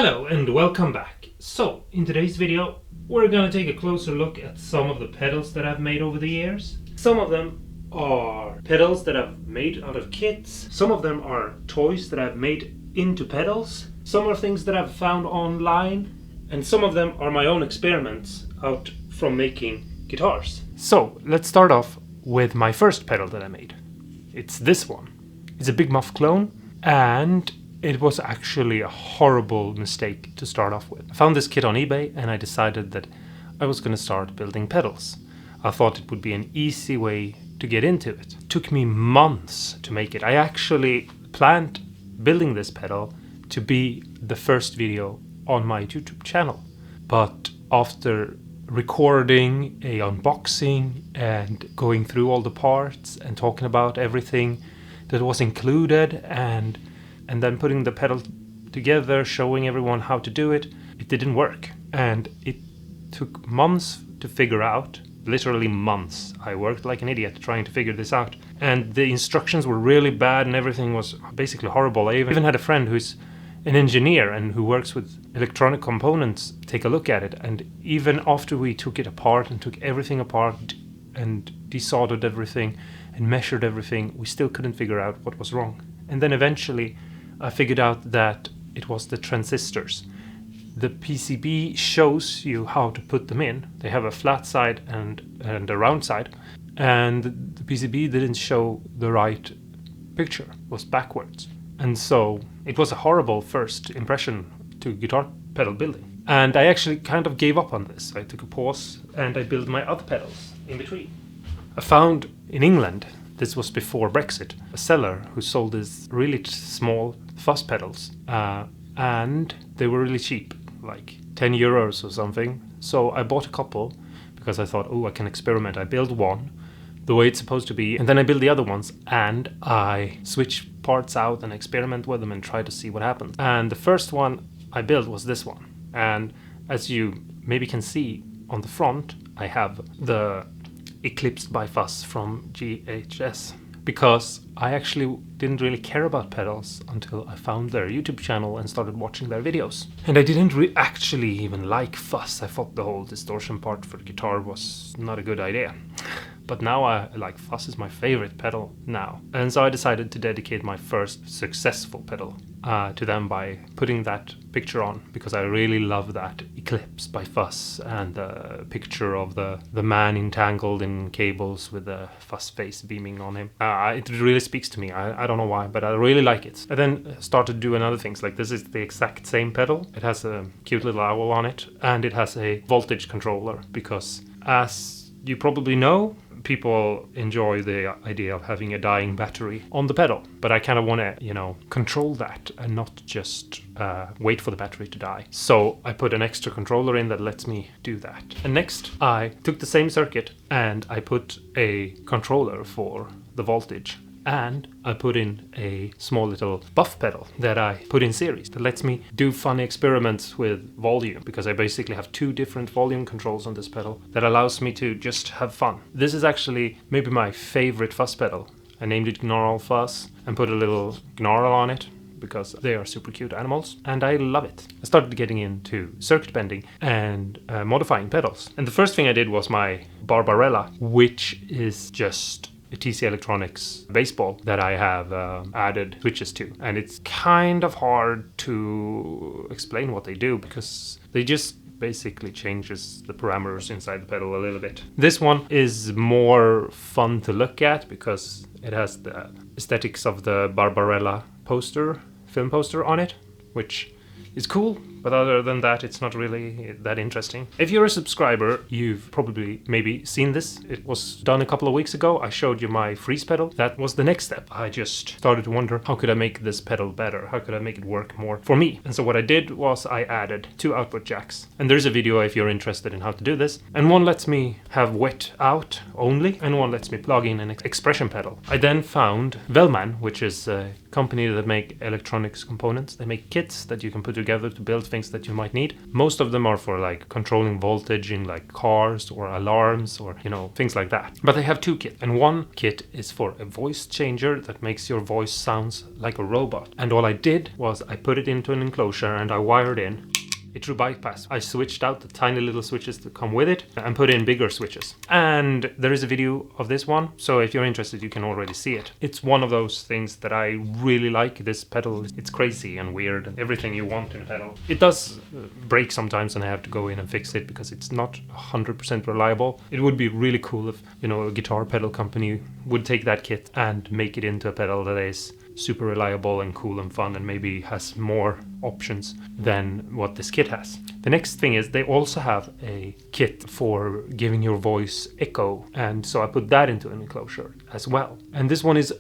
Hello and welcome back. So, in today's video, we're gonna take a closer look at some of the pedals that I've made over the years. Some of them are pedals that I've made out of kits. Some of them are toys that I've made into pedals. Some are things that I've found online. And some of them are my own experiments out from making guitars. So, let's start off with my first pedal that I made. It's this one. It's a big Muff Clone, and it was actually a horrible mistake to start off with. I found this kit on eBay and I decided that I was going to start building pedals. I thought it would be an easy way to get into it. It took me months to make it. I actually planned building this pedal to be the first video on my YouTube channel. But after recording a unboxing and going through all the parts and talking about everything that was included and then putting the pedal together, showing everyone how to do it, it didn't work. And it took months to figure out, literally months. I worked like an idiot trying to figure this out. And the instructions were really bad and everything was basically horrible. I even had a friend who's an engineer and who works with electronic components take a look at it. And even after we took it apart and took everything apart and desoldered everything and measured everything, we still couldn't figure out what was wrong. And then eventually I figured out that it was the transistors. The PCB shows you how to put them in. They have a flat side and a round side. And the PCB didn't show the right picture. It was backwards. And so it was a horrible first impression to guitar pedal building. And I actually kind of gave up on this. I took a pause and I built my other pedals in between. I found in England, this was before Brexit, a seller who sold these really small fuzz pedals, and they were really cheap, like 10 euros or something. So I bought a couple because I thought, oh, I can experiment. I build one the way it's supposed to be, and then I build the other ones and I switch parts out and experiment with them and try to see what happens. And the first one I built was this one. And as you maybe can see on the front, I have the Eclipsed by Fuzz from GHS, because I actually didn't really care about pedals until I found their YouTube channel and started watching their videos. And I didn't actually even like fuzz. I thought the whole distortion part for the guitar was not a good idea. But now I like fuzz is my favorite pedal now. And so I decided to dedicate my first successful pedal to them by putting that picture on, because I really love that Eclipse by Fuzz and the picture of the man entangled in cables with the fuzz face beaming on him. It really speaks to me. I don't know why, but I really like it. I then started doing other things, like this is the exact same pedal. It has a cute little owl on it and it has a voltage controller, because as you probably know, people enjoy the idea of having a dying battery on the pedal, but I kind of want to, control that and not just wait for the battery to die. So I put an extra controller in that lets me do that. And next, I took the same circuit and I put a controller for the voltage. And I put in a small little buff pedal that I put in series that lets me do funny experiments with volume, because I basically have two different volume controls on this pedal that allows me to just have fun. This is actually maybe my favorite fuzz pedal. I named it Gnarl Fuzz and put a little gnarl on it because they are super cute animals and I love it. I started getting into circuit bending and modifying pedals. And the first thing I did was my Barbarella, which is just a TC Electronics baseball that I have added switches to. And it's kind of hard to explain what they do, because they just basically changes the parameters inside the pedal a little bit. This one is more fun to look at because it has the aesthetics of the Barbarella film poster on it, which is cool, but other than that, it's not really that interesting. If you're a subscriber, you've probably maybe seen this. It was done a couple of weeks ago. I showed you my freeze pedal. That was the next step. I just started to wonder, how could I make this pedal better? How could I make it work more for me? And so what I did was I added 2 output jacks. And there's a video if you're interested in how to do this. And one lets me have wet out only, and one lets me plug in an expression pedal. I then found Velman, which is a company that make electronics components. They make kits that you can put together to build things that you might need. Most of them are for like controlling voltage in like cars or alarms or, you know, things like that. But they have two kits, and one kit is for a voice changer that makes your voice sounds like a robot. And all I did was I put it into an enclosure and I wired in a true bypass. I switched out the tiny little switches that come with it and put in bigger switches. And there is a video of this one, so if you're interested you can already see it. It's one of those things that I really like, this pedal. It's crazy and weird and everything you want in a pedal. It does break sometimes and I have to go in and fix it because it's not 100% reliable. It would be really cool if, you know, a guitar pedal company would take that kit and make it into a pedal that is super reliable and cool and fun and maybe has more options than what this kit has. The next thing is they also have a kit for giving your voice echo, and so I put that into an enclosure as well. And this one is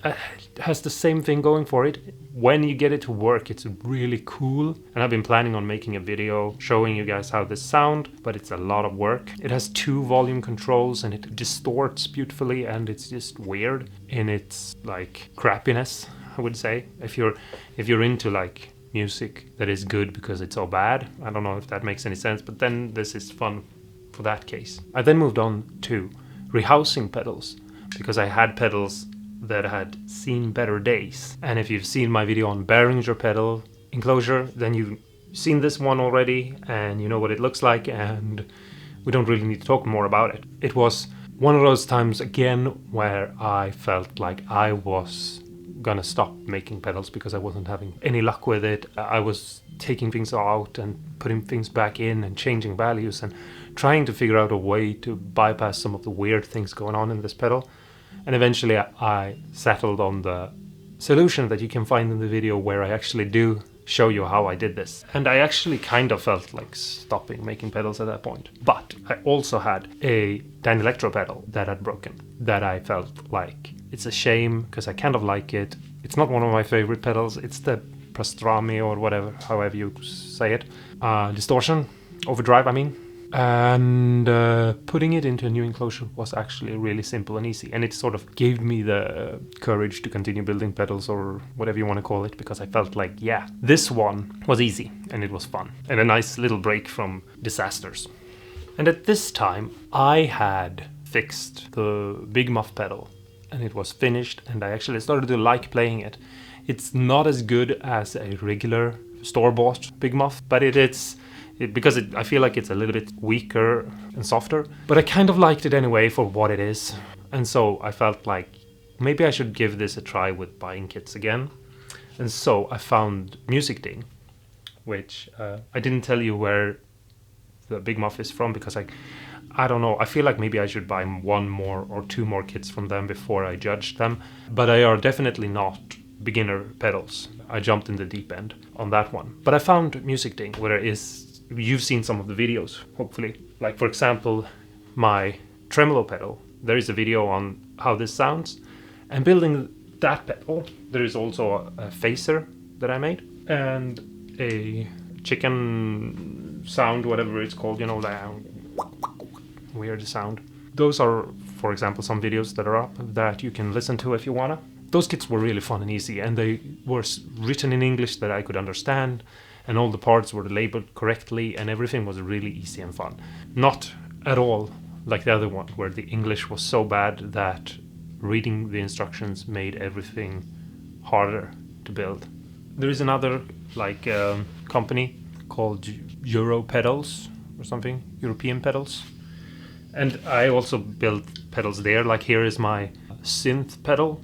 has the same thing going for it. When you get it to work, it's really cool, and I've been planning on making a video showing you guys how this sounds, but it's a lot of work. It has 2 volume controls and it distorts beautifully, and it's just weird in its like crappiness, I would say. If you're into like music that is good because it's so bad, I don't know if that makes any sense, but then this is fun for that case. I then moved on to rehousing pedals because I had pedals that had seen better days. And if you've seen my video on Behringer pedal enclosure, then you've seen this one already and you know what it looks like, and we don't really need to talk more about it. It was one of those times again where I felt like I was gonna stop making pedals because I wasn't having any luck with it. I was taking things out and putting things back in and changing values and trying to figure out a way to bypass some of the weird things going on in this pedal. And eventually I settled on the solution that you can find in the video where I actually do show you how I did this. And I actually kind of felt like stopping making pedals at that point. But I also had a Danelectro pedal that had broken, that I felt like it's a shame because I kind of like it. It's not one of my favorite pedals. It's the Pastrami or whatever, however you say it. Distortion, overdrive, I mean. And putting it into a new enclosure was actually really simple and easy. And it sort of gave me the courage to continue building pedals, or whatever you want to call it, because I felt like, yeah, this one was easy and it was fun. And a nice little break from disasters. And at this time, I had fixed the Big Muff pedal. And it was finished, and I actually started to like playing it. It's not as good as a regular store-bought Big Muff, but I feel like it's a little bit weaker and softer. But I kind of liked it anyway for what it is. And so I felt like maybe I should give this a try with buying kits again. And so I found Music Ding, which I didn't tell you where the Big Muff is from because I don't know, I feel like maybe I should buy 1 more or 2 more kits from them before I judge them. But they are definitely not beginner pedals. I jumped in the deep end on that one. But I found Music Ding where you've seen some of the videos, hopefully. Like for example, my tremolo pedal. There is a video on how this sounds. And building that pedal, there is also a phaser that I made. And a chicken sound, whatever it's called, you know, that weird sound. Those are, for example, some videos that are up that you can listen to if you wanna. Those kits were really fun and easy, and they were written in English that I could understand, and all the parts were labeled correctly, and everything was really easy and fun. Not at all like the other one, where the English was so bad that reading the instructions made everything harder to build. There is another company called Euro Pedals or something, European Pedals. And I also built pedals there. Like here is my Synth Pedal.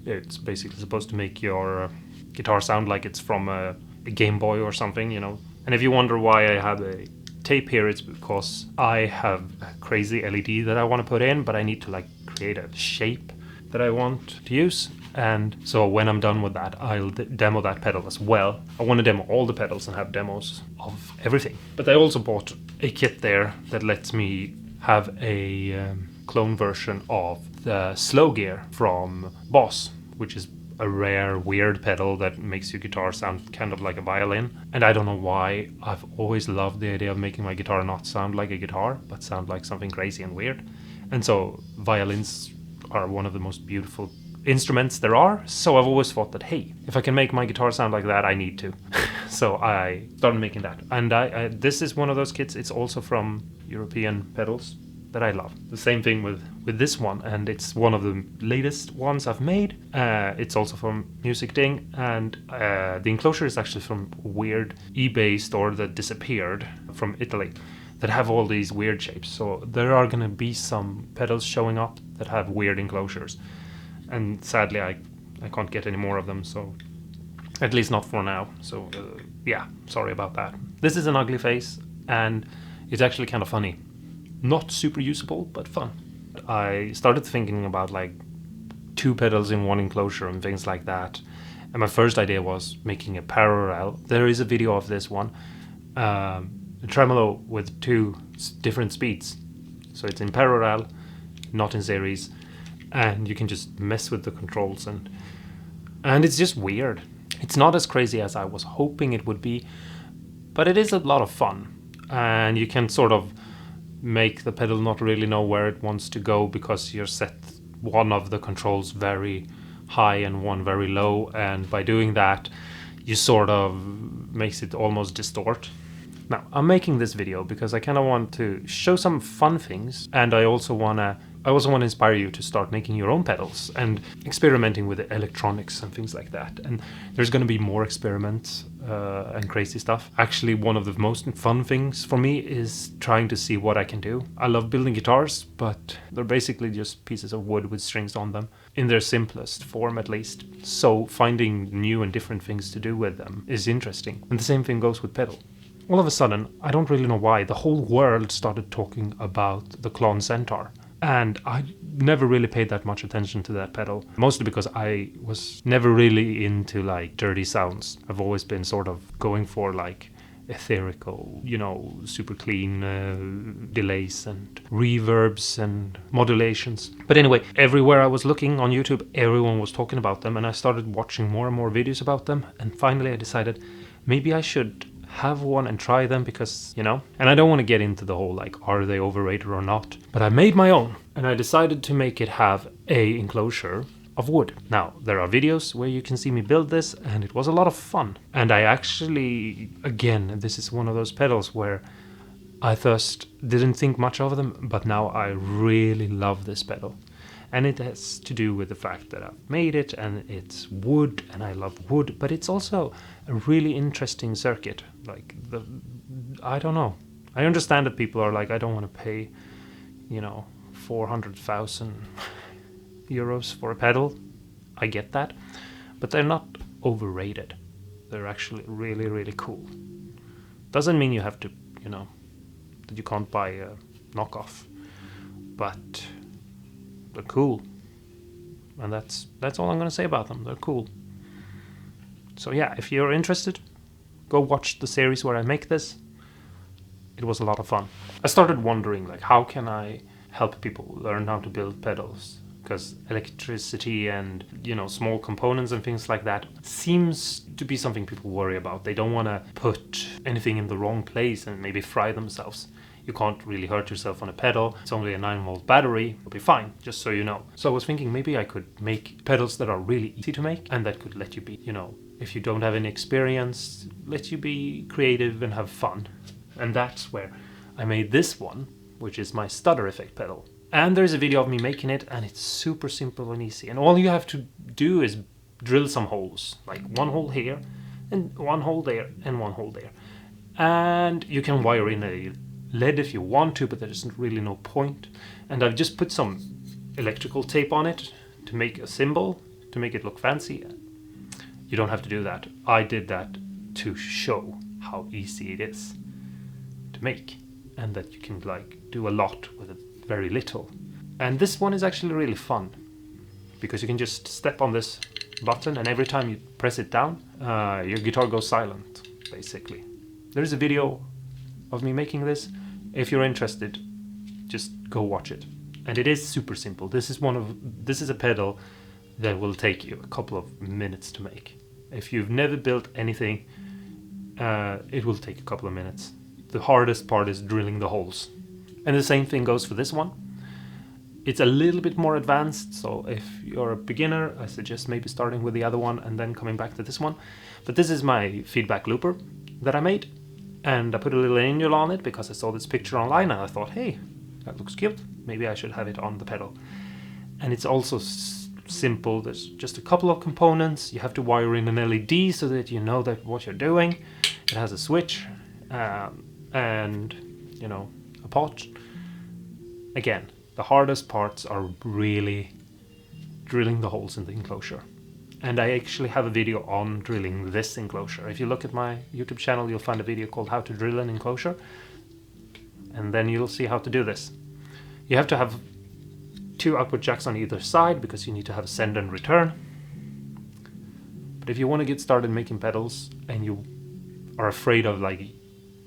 It's basically supposed to make your guitar sound like it's from a Game Boy or something, you know. And if you wonder why I have a tape here, it's because I have a crazy LED that I want to put in, but I need to like create a shape that I want to use. And so when I'm done with that, I'll demo that pedal as well. I want to demo all the pedals and have demos of everything. But I also bought a kit there that lets me have a clone version of the slow gear from Boss, which is a rare, weird pedal that makes your guitar sound kind of like a violin. And I don't know why, I've always loved the idea of making my guitar not sound like a guitar, but sound like something crazy and weird. And so violins are one of the most beautiful instruments there are, so I've always thought that, hey, if I can make my guitar sound like that, I need to. So I started making that. And this is one of those kits. It's also from European Pedals that I love. The same thing with this one, and it's one of the latest ones I've made. It's also from Music Ding, and the enclosure is actually from a weird eBay store that disappeared from Italy that have all these weird shapes. So there are gonna be some pedals showing up that have weird enclosures, and sadly I can't get any more of them, so at least not for now. So yeah, sorry about that. This is an ugly face, and it's actually kind of funny. Not super usable, but fun. I started thinking about like 2 pedals in one enclosure and things like that. And my first idea was making a parallel. There is a video of this one. A tremolo with 2 different speeds. So it's in parallel, not in series. And you can just mess with the controls, and it's just weird. It's not as crazy as I was hoping it would be, but it is a lot of fun. And you can sort of make the pedal not really know where it wants to go because you're set one of the controls very high and one very low, and by doing that you sort of makes it almost distort. Now I'm making this video because I kind of want to show some fun things, and I also want to inspire you to start making your own pedals and experimenting with the electronics and things like that. And there's going to be more experiments and crazy stuff. Actually, one of the most fun things for me is trying to see what I can do. I love building guitars, but they're basically just pieces of wood with strings on them, in their simplest form at least. So finding new and different things to do with them is interesting. And the same thing goes with pedal. All of a sudden, I don't really know why, the whole world started talking about the Clone Centaur. And I never really paid that much attention to that pedal, mostly because I was never really into like dirty sounds. I've always been sort of going for like etherical, you know, super clean delays and reverbs and modulations. But anyway, everywhere I was looking on YouTube, everyone was talking about them, and I started watching more and more videos about them. And finally I decided maybe I should have one and try them, because, you know, and I don't want to get into the whole like, are they overrated or not, but I made my own, and I decided to make it have a enclosure of wood. Now there are videos where you can see me build this, and it was a lot of fun. And I actually, again, this is one of those pedals where I first didn't think much of them, but now I really love this pedal. And it has to do with the fact that I've made it, and it's wood, and I love wood, but it's also a really interesting circuit. Like, I don't know. I understand that people are like, I don't want to pay, you know, 400,000 euros for a pedal. I get that, but they're not overrated. They're actually really, really cool. Doesn't mean you have to, you know, that you can't buy a knockoff, but they're cool, and that's all I'm gonna say about them. They're cool. So yeah, if you're interested, go watch the series where I make this. It was a lot of fun. I started wondering, like, how can I help people learn how to build pedals? Because electricity and, you know, small components and things like that seems to be something people worry about. They don't want to put anything in the wrong place and maybe fry themselves. You can't really hurt yourself on a pedal. It's only a 9-volt battery. It'll be fine, just so you know. So I was thinking maybe I could make pedals that are really easy to make, and that could let you be, you know, if you don't have any experience, let you be creative and have fun. And that's where I made this one, which is my stutter effect pedal. And there's a video of me making it, and it's super simple and easy. And all you have to do is drill some holes, like one hole here, and one hole there, and one hole there. And you can wire in a LED if you want to, but there's really no point. And I've just put some electrical tape on it to make a symbol, to make it look fancy. You don't have to do that. I did that to show how easy it is to make, and that you can like do a lot with very little. And this one is actually really fun, because you can just step on this button, and every time you press it down, your guitar goes silent, basically. There's a video of me making this. If you're interested, just go watch it. And it is super simple. This is a pedal that will take you a couple of minutes to make. If you've never built anything, it will take a couple of minutes. The hardest part is drilling the holes. And the same thing goes for this one. It's a little bit more advanced, so if you're a beginner, I suggest maybe starting with the other one and then coming back to this one. But this is my feedback looper that I made, and I put a little angel on it because I saw this picture online and I thought, hey, that looks cute, maybe I should have it on the pedal. And it's also simple. There's just a couple of components. You have to wire in an LED so that you know that what you're doing. It has a switch and a pot. Again, the hardest parts are really drilling the holes in the enclosure. And I actually have a video on drilling this enclosure. If you look at my YouTube channel, you'll find a video called How to Drill an Enclosure. And then you'll see how to do this. You have to have 2 output jacks on either side because you need to have a send and return. But if you want to get started making pedals and you are afraid of like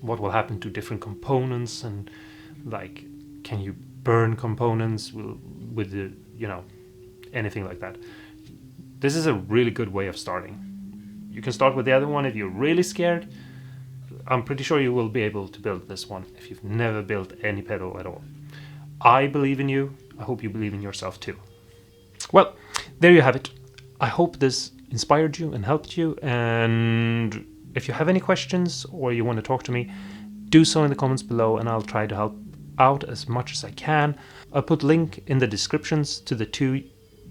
what will happen to different components and like can you burn components with the anything like that, this is a really good way of starting. You can start with the other one if you're really scared. I'm pretty sure you will be able to build this one if you've never built any pedal at all. I believe in you. I hope you believe in yourself too. Well, there you have it. I hope this inspired you and helped you. And if you have any questions or you want to talk to me, do so in the comments below and I'll try to help out as much as I can. I'll put link in the descriptions to the 2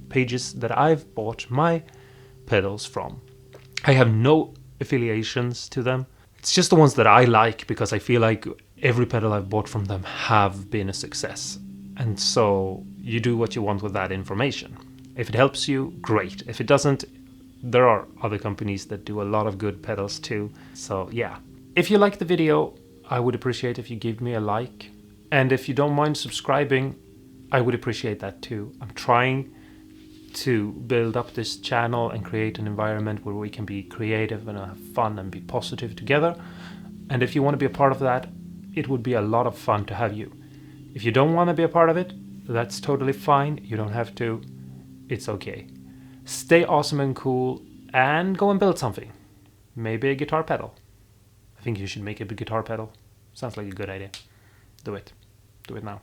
pages that I've bought my pedals from. I have no affiliations to them. It's just the ones that I like because I feel like every pedal I've bought from them have been a success. And so you do what you want with that information. If it helps you, great. If it doesn't, there are other companies that do a lot of good pedals too. So yeah. If you like the video, I would appreciate if you give me a like. And if you don't mind subscribing, I would appreciate that too. I'm trying to build up this channel and create an environment where we can be creative and have fun and be positive together. And if you want to be a part of that, it would be a lot of fun to have you. If you don't want to be a part of it, that's totally fine. You don't have to. It's okay. Stay awesome and cool and go and build something. Maybe a guitar pedal. I think you should make a guitar pedal. Sounds like a good idea. Do it. Do it now.